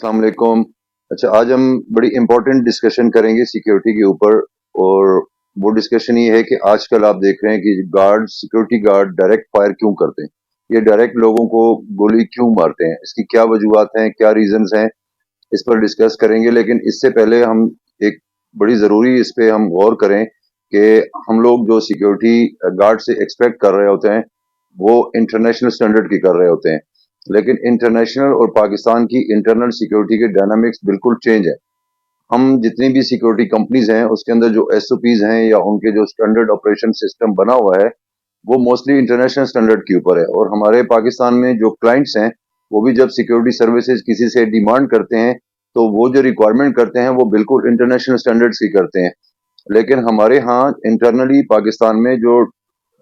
अस्सलाम वालेकुम। अच्छा, आज हम बड़ी इम्पोर्टेंट डिस्कशन करेंगे सिक्योरिटी के ऊपर। और वो डिस्कशन ये है कि आजकल आप देख रहे हैं कि सिक्योरिटी गार्ड डायरेक्ट फायर क्यों करते हैं? ये डायरेक्ट लोगों को गोली क्यों मारते हैं? इसकी क्या वजूहात हैं, क्या रीजंस हैं? इस पर डिस्कस करेंगे, लेकिन इससे पहले हम एक बड़ी ज़रूरी इस पे हम गौर करें कि हम लोग जो सिक्योरिटी गार्ड से एक्सपेक्ट कर रहे होते हैं, वो इंटरनेशनल स्टैंडर्ड की कर रहे होते हैं। लेकिन इंटरनेशनल और पाकिस्तान की इंटरनल सिक्योरिटी के डायनामिक्स बिल्कुल चेंज है। हम जितनी भी सिक्योरिटी कंपनीज हैं, उसके अंदर जो एसओपीज हैं या उनके जो स्टैंडर्ड ऑपरेशन सिस्टम बना हुआ है, वो मोस्टली इंटरनेशनल स्टैंडर्ड के ऊपर है। और हमारे पाकिस्तान में जो क्लाइंट्स हैं, वो भी जब सिक्योरिटी सर्विसेज किसी से डिमांड करते हैं, तो वो जो रिक्वायरमेंट करते हैं वो बिल्कुल इंटरनेशनल स्टैंडर्ड्स की करते हैं। लेकिन हमारे यहाँ इंटरनली पाकिस्तान में जो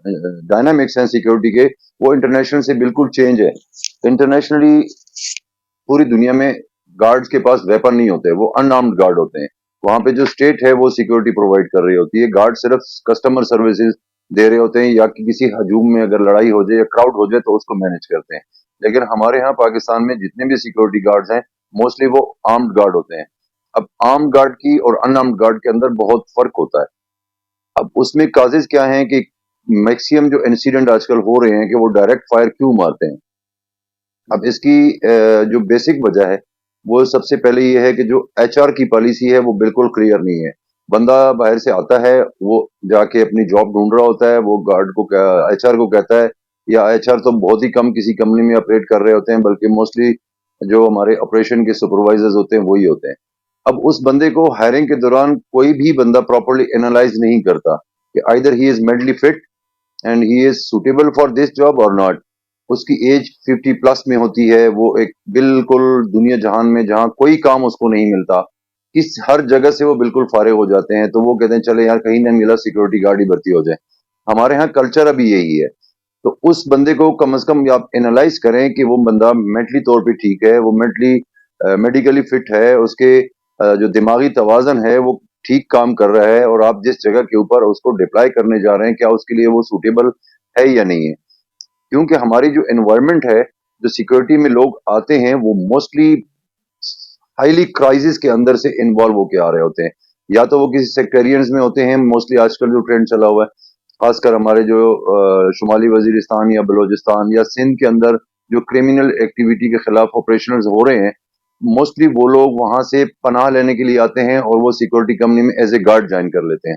डायनामिक्स हैं सिक्योरिटी के, वो इंटरनेशनल से बिल्कुल चेंज है। इंटरनेशनली पूरी दुनिया में गार्ड्स के पास वेपन नहीं होते, वो अनआर्म्ड गार्ड होते हैं। वहां पे जो स्टेट है वो सिक्योरिटी प्रोवाइड कर रही होती है, गार्ड सिर्फ कस्टमर सर्विसेज दे रहे होते हैं, या कि किसी हजूम में अगर लड़ाई हो जाए या क्राउड हो जाए तो उसको मैनेज करते हैं। लेकिन हमारे यहाँ पाकिस्तान में जितने भी सिक्योरिटी गार्ड्स हैं, मोस्टली वो आर्म्ड गार्ड होते हैं। अब आर्म्ड गार्ड की और अनआर्म्ड गार्ड के अंदर बहुत फर्क होता है। अब उसमें काजेज क्या हैं कि मैक्सिमम जो इंसिडेंट आजकल हो रहे हैं कि वो डायरेक्ट फायर क्यों मारते हैं। अब इसकी जो बेसिक वजह है, वो सबसे पहले ये है कि जो एचआर की पॉलिसी है वो बिल्कुल क्लियर नहीं है। बंदा बाहर से आता है, वो जाके अपनी जॉब ढूंढ रहा होता है, वो गार्ड को एचआर को कहता है, या एचआर तो बहुत ही कम किसी कंपनी में ऑपरेट कर रहे होते हैं, बल्कि मोस्टली जो हमारे ऑपरेशन के सुपरवाइजर्स होते हैं वही होते हैं। अब उस बंदे को हायरिंग के दौरान कोई भी बंदा प्रॉपरली एनालाइज नहीं करता कि either he is mentally fit and he is suitable for this job और नॉट। उसकी एज 50 प्लस में होती है, वो एक बिल्कुल दुनिया जहान में जहां कोई काम उसको नहीं मिलता, किस हर जगह से वो बिल्कुल फारिग हो जाते हैं, तो वो कहते हैं चले यार कहीं ना मिला सिक्योरिटी गार्ड ही भर्ती हो जाए। हमारे यहाँ कल्चर अभी यही है। तो उस बंदे को कम से कम आप एनालाइज करें कि वो बंदा मेंटली तौर पे ठीक है, वो मेंटली मेडिकली फिट है, उसके जो दिमागी तवाजन है वो ठीक काम कर रहा है, और आप जिस जगह के ऊपर उसको डिप्लॉय करने जा रहे हैं, क्या उसके लिए वो सूटेबल है या नहीं है। क्योंकि हमारी जो एनवायरनमेंट है, जो सिक्योरिटी में लोग आते हैं, वो मोस्टली हाईली क्राइसिस के अंदर से इन्वॉल्व होके आ रहे होते हैं। या तो वो किसी सेक्टेरियंस में होते हैं, मोस्टली आजकल जो ट्रेंड चला हुआ है, खासकर हमारे जो शुमाली वजीरिस्तान या बलोचिस्तान या सिंध के अंदर जो क्रिमिनल एक्टिविटी के खिलाफ ऑपरेशंस हो रहे हैं, मोस्टली वो लोग वहां से पनाह लेने के लिए आते हैं और वो सिक्योरिटी कंपनी में एज ए गार्ड ज्वाइन कर लेते हैं।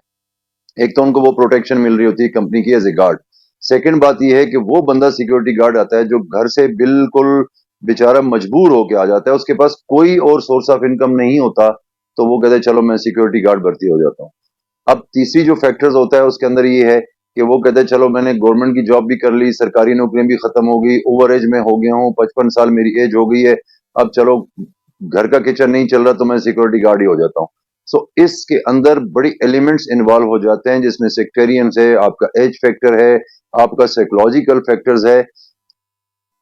एक तो उनको वो प्रोटेक्शन मिल रही होती है कंपनी की एज ए गार्ड। सेकंड बात ये है कि वो बंदा सिक्योरिटी गार्ड आता है जो घर से बिल्कुल बेचारा मजबूर होके आ जाता है, उसके पास कोई और सोर्स ऑफ इनकम नहीं होता, तो वो कहते हैं चलो मैं सिक्योरिटी गार्ड भर्ती हो जाता हूँ। अब तीसरी जो फैक्टर्स होता है उसके अंदर ये है कि वो कहते हैं चलो मैंने गवर्नमेंट की जॉब भी कर ली, सरकारी नौकरियां भी खत्म हो गई, ओवर एज में हो गया हूँ, 55 साल मेरी एज हो गई है, अब चलो घर का किचन नहीं चल रहा तो मैं सिक्योरिटी गार्ड ही हो जाता हूँ। सो इसके अंदर बड़ी एलिमेंट्स इन्वॉल्व हो जाते हैं, जिसमें सेक्टेरियंस है, आपका एज फैक्टर है, आपका साइकोलॉजिकल फैक्टर्स है,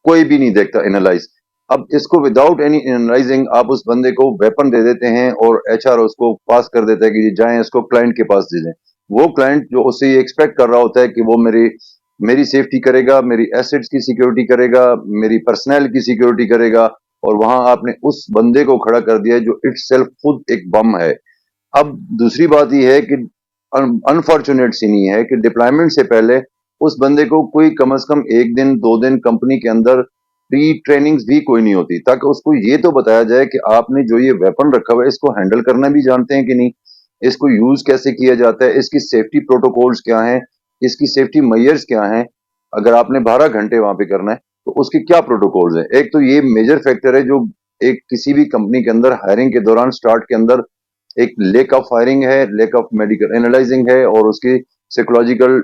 कोई भी नहीं देखता एनालाइज। अब इसको विदाउट एनी एनालाइजिंग आप उस बंदे को वेपन दे देते हैं और एचआर उसको पास कर देता है कि जी जाएं इसको क्लाइंट के पास दे दें। वो क्लाइंट जो उससे ये एक्सपेक्ट कर रहा होता है कि वो मेरी मेरी सेफ्टी करेगा, मेरी एसेट्स की सिक्योरिटी करेगा, मेरी पर्सनल की सिक्योरिटी करेगा, और वहां आपने उस बंदे को खड़ा कर दिया है जो इटसेल्फ खुद एक बम है। अब दूसरी बात यह है कि अनफॉर्चुनेट सी नहीं है कि डिप्लॉयमेंट से पहले उस बंदे को कोई कम से कम एक दिन दो दिन कंपनी के अंदर प्री ट्रेनिंग्स भी कोई नहीं होती, ताकि उसको ये तो बताया जाए कि आपने जो ये वेपन रखा हुआ है इसको हैंडल करना भी जानते हैं कि नहीं, इसको यूज कैसे किया जाता है, इसकी सेफ्टी प्रोटोकॉल्स क्या हैं, इसकी सेफ्टी मेजर्स क्या हैं। अगर आपने 12 घंटे वहां पे करना है तो उसके क्या प्रोटोकॉल्स हैं। एक तो ये मेजर फैक्टर है जो एक किसी भी कंपनी के अंदर हायरिंग के दौरान स्टार्ट के अंदर एक लेक ऑफ फायरिंग है, लेक ऑफ मेडिकल एनालाइजिंग है, और उसकी साइकोलॉजिकल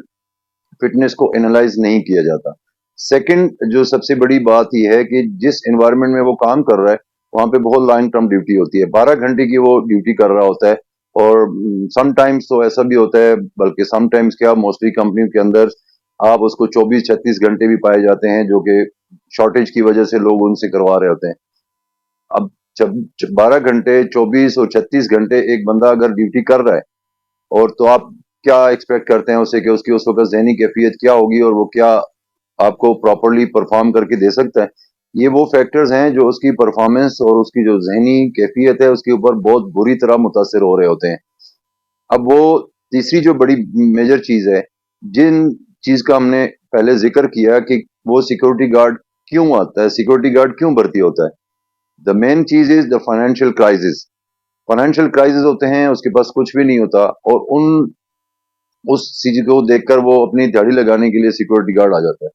फिटनेस को एनालाइज नहीं किया जाता। सेकंड जो सबसे बड़ी बात यह है कि जिस एनवायरनमेंट में वो काम कर रहा है, वहां पे बहुत लॉन्ग टर्म ड्यूटी होती है, 12 घंटे की वो ड्यूटी कर रहा होता है। और समटाइम्स तो ऐसा भी होता है, बल्कि समटाइम्स क्या मोस्टली कंपनी के अंदर आप उसको 24-36 घंटे भी पाए जाते हैं, जो कि शॉर्टेज की वजह से लोग उनसे करवा रहे होते हैं। अब जब 12 घंटे 24 और 36 घंटे एक बंदा अगर ड्यूटी कर रहा है, और तो आप क्या एक्सपेक्ट करते हैं उससे कि उसकी उस वक्त जहनी कैफियत क्या होगी और वो क्या आपको प्रॉपरली परफॉर्म करके दे सकता है। ये वो फैक्टर्स हैं जो उसकी परफॉर्मेंस और उसकी जो ज़हनी कैफ़ियत है उसके ऊपर बहुत बुरी तरह मुतासिर हो रहे होते हैं। अब वो तीसरी जो बड़ी मेजर चीज़ है, जिन चीज़ का हमने पहले ज़िक्र किया कि वो सिक्योरिटी गार्ड क्यों आता है, सिक्योरिटी गार्ड क्यों भर्ती होता है? The main cheese is the financial crisis. Financial crisis होते हैं, उसके पास कुछ भी नहीं होता और उस चीज़ को देखकर वो अपनी दिहाड़ी लगाने के लिए सिक्योरिटी गार्ड आ जाता है।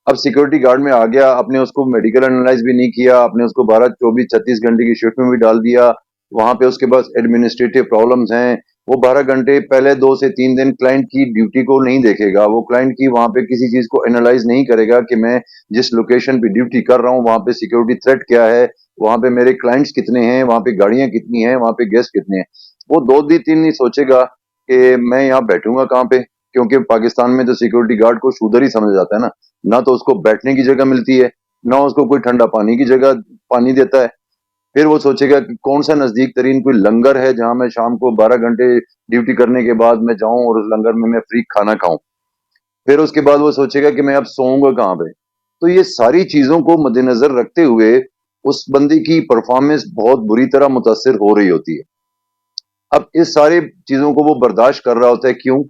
अब सिक्योरिटी गार्ड में आ गया, आपने उसको मेडिकल एनालाइज भी नहीं किया, आपने उसको 12, 24, 36 घंटे की शिफ्ट में भी डाल दिया। वहां पे उसके पास एडमिनिस्ट्रेटिव प्रॉब्लम्स हैं। वो 12 घंटे पहले 2 से 3 दिन क्लाइंट की ड्यूटी को नहीं देखेगा, वो क्लाइंट की वहां पे किसी चीज को एनालाइज नहीं करेगा कि मैं जिस लोकेशन पे ड्यूटी कर रहा हूँ वहां पे सिक्योरिटी थ्रेट क्या है, वहां पे मेरे क्लाइंट्स कितने हैं, वहां पे गाड़ियां कितनी हैं, वहां पे गेस्ट कितने हैं। वो 2 दिन 3 नहीं सोचेगा कि मैं यहाँ बैठूंगा कहाँ पे, क्योंकि पाकिस्तान में तो सिक्योरिटी गार्ड को शूदर ही समझा जाता है ना तो उसको बैठने की जगह मिलती है, ना उसको कोई ठंडा पानी की जगह पानी देता है। फिर वो सोचेगा कि कौन सा नजदीक तरीन कोई लंगर है जहां मैं शाम को 12 घंटे ड्यूटी करने के बाद मैं जाऊं और उस लंगर में मैं फ्री खाना खाऊं। फिर उसके बाद वो सोचेगा कि मैं अब सोऊंगा कहाँ पे। तो ये सारी चीजों को मद्देनजर रखते हुए उस बंदे की परफॉर्मेंस बहुत बुरी तरह मुतासिर हो रही होती है। अब इस सारी चीजों को वो बर्दाश्त कर रहा होता है, क्यों?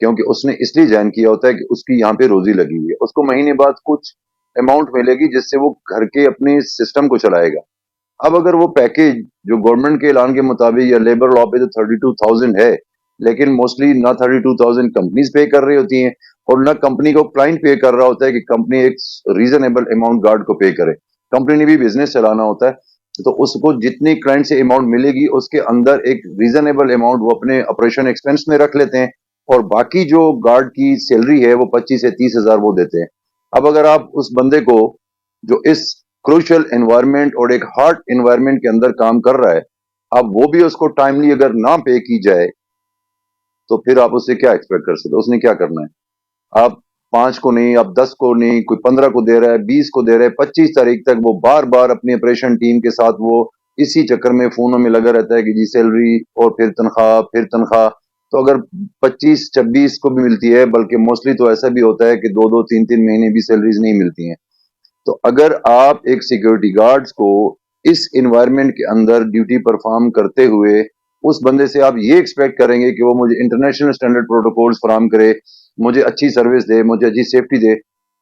क्योंकि उसने इसलिए ज्वाइन किया होता है कि उसकी यहाँ पे रोजी लगी हुई है, उसको महीने बाद कुछ अमाउंट मिलेगी जिससे वो घर के अपने सिस्टम को चलाएगा। अब अगर वो पैकेज जो गवर्नमेंट के ऐलान के मुताबिक या लेबर लॉ पे तो 32,000 है, लेकिन मोस्टली ना 32,000 कंपनीज पे कर रही होती हैं और ना कंपनी को क्लाइंट पे कर रहा होता है कि कंपनी एक रीजनेबल अमाउंट गार्ड को पे करे। कंपनी ने भी बिजनेस चलाना होता है, तो उसको जितनी क्लाइंट से अमाउंट मिलेगी उसके अंदर एक रीजनेबल अमाउंट वो अपने ऑपरेशन एक्सपेंस में रख लेते हैं और बाकी जो गार्ड की सैलरी है वो 25 से 30 हजार वो देते हैं। अब अगर आप उस बंदे को जो इस क्रूशियल एनवायरनमेंट और एक हार्ड एनवायरनमेंट के अंदर काम कर रहा है, अब वो भी उसको टाइमली अगर ना पे की जाए तो फिर आप उससे क्या एक्सपेक्ट कर सकते हो? उसने क्या करना है? आप 5 को नहीं, आप 10 को नहीं, कोई 15 को दे रहा है, 20 को दे रहा है, 25 तारीख तक वो बार बार अपनी ऑपरेशन टीम के साथ वो इसी चक्कर में फोनों में लगा रहता है कि जी सैलरी और फिर तनख्वाह फिर तनख्वाह। तो अगर 25 26 को भी मिलती है, बल्कि मोस्टली तो ऐसा भी होता है कि 2 2 3 3 महीने भी सैलरीज नहीं मिलती हैं। तो अगर आप एक सिक्योरिटी गार्ड्स को इस एनवायरनमेंट के अंदर ड्यूटी परफॉर्म करते हुए उस बंदे से आप ये एक्सपेक्ट करेंगे कि वो मुझे इंटरनेशनल स्टैंडर्ड प्रोटोकॉल्स फराहम करे, मुझे अच्छी सर्विस दे, मुझे अच्छी सेफ्टी दे,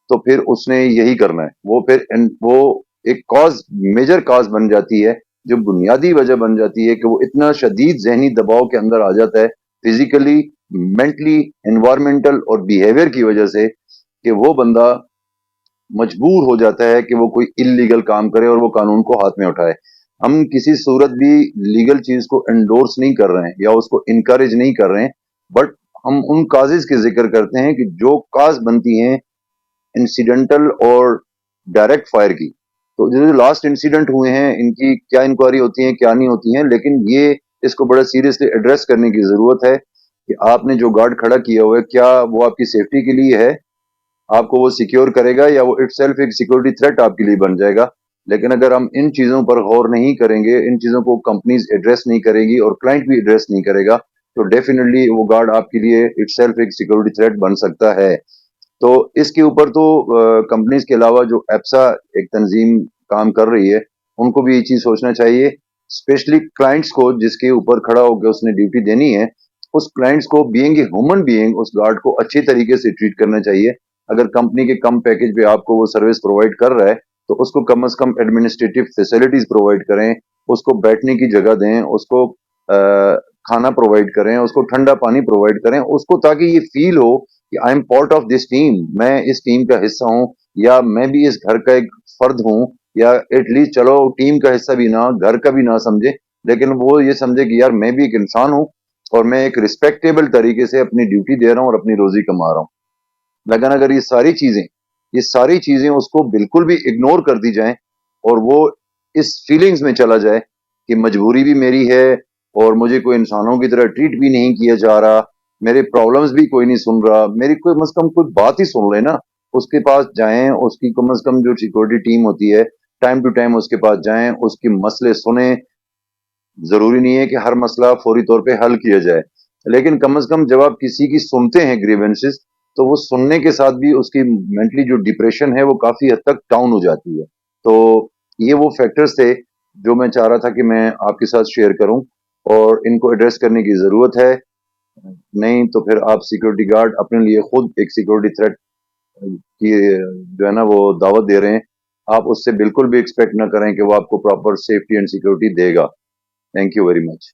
तो फिर उसने यही करना है। वो फिर वो एक कॉज मेजर कॉज बन जाती है, जो बुनियादी वजह बन जाती है कि वो इतना शदीद जहनी दबाव के अंदर आ जाता है, फिजिकली, मेंटली, एनवायरमेंटल और बिहेवियर की वजह से, कि वो बंदा मजबूर हो जाता है कि वो कोई इल्लीगल काम करे और वो कानून को हाथ में उठाए। हम किसी सूरत भी लीगल चीज को एंडोर्स नहीं कर रहे हैं या उसको इनकरेज नहीं कर रहे हैं, बट हम उन काजेज के जिक्र करते हैं कि जो काज बनती हैं इंसिडेंटल और डायरेक्ट फायर की। तो जो लास्ट इंसिडेंट हुए हैं इनकी क्या इंक्वायरी होती है क्या नहीं होती है, लेकिन ये इसको बड़ा सीरियसली एड्रेस करने की जरूरत है कि आपने जो गार्ड खड़ा किया हुआ है क्या वो आपकी सेफ्टी के लिए है, आपको वो सिक्योर करेगा, या वो इटसेल्फ एक सिक्योरिटी थ्रेट आपके लिए बन जाएगा। लेकिन अगर हम इन चीजों पर गौर नहीं करेंगे, इन चीजों को कंपनीज एड्रेस नहीं करेगी और क्लाइंट भी एड्रेस नहीं करेगा, तो डेफिनेटली वो गार्ड आपके लिए इटसेल्फ एक सिक्योरिटी थ्रेट बन सकता है। तो इसके ऊपर तो कंपनीज के अलावा जो एप्सा एक तंजीम काम कर रही है, उनको भी ये चीज सोचना चाहिए, स्पेशली क्लाइंट्स को जिसके ऊपर खड़ा होकर उसने ड्यूटी देनी है, उस क्लाइंट्स को बीइंग ए ह्यूमन बीइंग उस गार्ड को अच्छी तरीके से ट्रीट करना चाहिए। अगर कंपनी के कम पैकेज पे आपको वो सर्विस प्रोवाइड कर रहा है तो उसको कम से कम एडमिनिस्ट्रेटिव फैसिलिटीज प्रोवाइड करें, उसको बैठने की जगह दें, उसको खाना प्रोवाइड करें, उसको ठंडा पानी प्रोवाइड करें, उसको, ताकि ये फील हो कि I am part of this team, मैं इस टीम का हिस्सा हूँ, या मैं भी इस घर का एक फर्द हूँ, या एटलीस्ट चलो टीम का हिस्सा भी ना, घर का भी ना समझे, लेकिन वो ये समझे कि यार मैं भी एक इंसान हूँ और मैं एक रिस्पेक्टेबल तरीके से अपनी ड्यूटी दे रहा हूँ और अपनी रोजी कमा रहा हूँ। लेकिन अगर ये सारी चीजें उसको बिल्कुल भी इग्नोर कर दी जाएं और वो इस फीलिंग्स में चला जाए कि मजबूरी भी मेरी है और मुझे कोई इंसानों की तरह ट्रीट भी नहीं किया जा रहा, मेरे प्रॉब्लम्स भी कोई नहीं सुन रहा, मेरी कोई कम से कम कोई बात ही सुन ले ना, उसके पास जाएं, उसकी कम से कम जो सिक्योरिटी टीम होती है टाइम टू टाइम उसके पास जाएं, उसके मसले सुने। जरूरी नहीं है कि हर मसला फौरी तौर पे हल किया जाए, लेकिन कम से कम जब आप किसी की सुनते हैं ग्रीवेंसेस, तो वो सुनने के साथ भी उसकी मेंटली जो डिप्रेशन है वो काफी हद तक डाउन हो जाती है। तो ये वो फैक्टर्स थे जो मैं चाह रहा था कि मैं आपके साथ शेयर करूं और इनको एड्रेस करने की ज़रूरत है। नहीं तो फिर आप सिक्योरिटी गार्ड अपने लिए खुद एक सिक्योरिटी थ्रेट की जो है ना वो दावत दे रहे हैं। आप उससे बिल्कुल भी एक्सपेक्ट ना करें कि वो आपको प्रॉपर सेफ्टी एंड सिक्योरिटी देगा। Thank you very much.